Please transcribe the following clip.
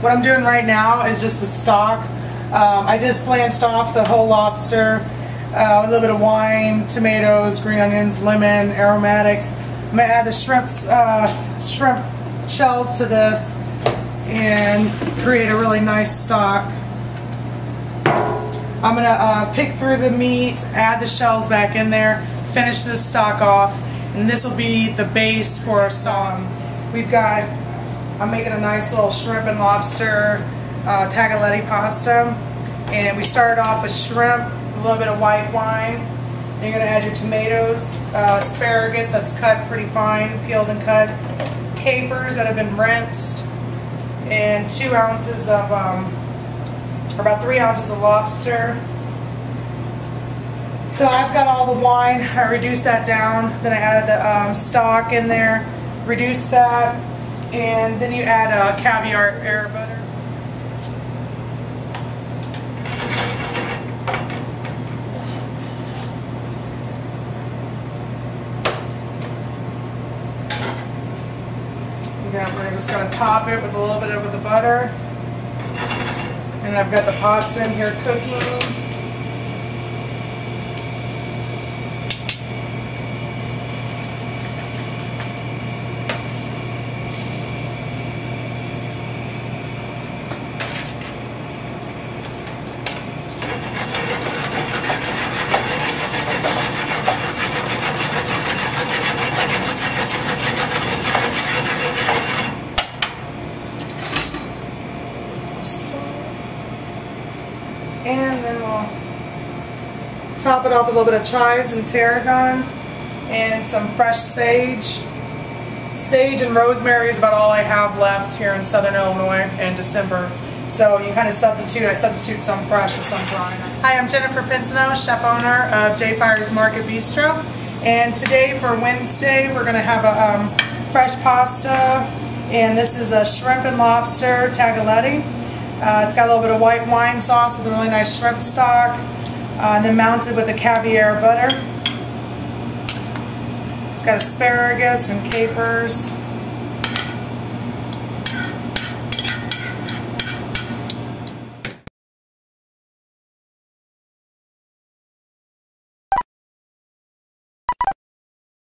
What I'm doing right now is just the stock. I just blanched off the whole lobster, a little bit of wine, tomatoes, green onions, lemon, aromatics. I'm going to add the shrimp shells to this and create a really nice stock. I'm going to pick through the meat, add the shells back in there, finish this stock off, and this will be the base for our sauce. I'm making a nice little shrimp and lobster tagliatelle pasta, and we started off with shrimp, a little bit of white wine. Then you're going to add your tomatoes, asparagus that's cut pretty fine, peeled and cut, capers that have been rinsed, and 2 ounces of, or about 3 ounces of lobster. So I've got all the wine, I reduced that down, then I added the stock in there, reduced that, and then you add caviar air butter. We're just going to top it with a little bit of the butter. And I've got the pasta in here cooking. And then we'll top it off with a little bit of chives and tarragon and some fresh sage. Sage and rosemary is about all I have left here in Southern Illinois in December. So you kind of substitute, I substitute some fresh with some dry. Hi, I'm Jennifer Pensoneau, chef owner of J.Fires Market Bistro. And today for Wednesday we're going to have a fresh pasta, and this is a shrimp and lobster tagliatelle. It's got a little bit of white wine sauce with a really nice shrimp stock, and then mounted with a caviar butter. It's got asparagus and capers.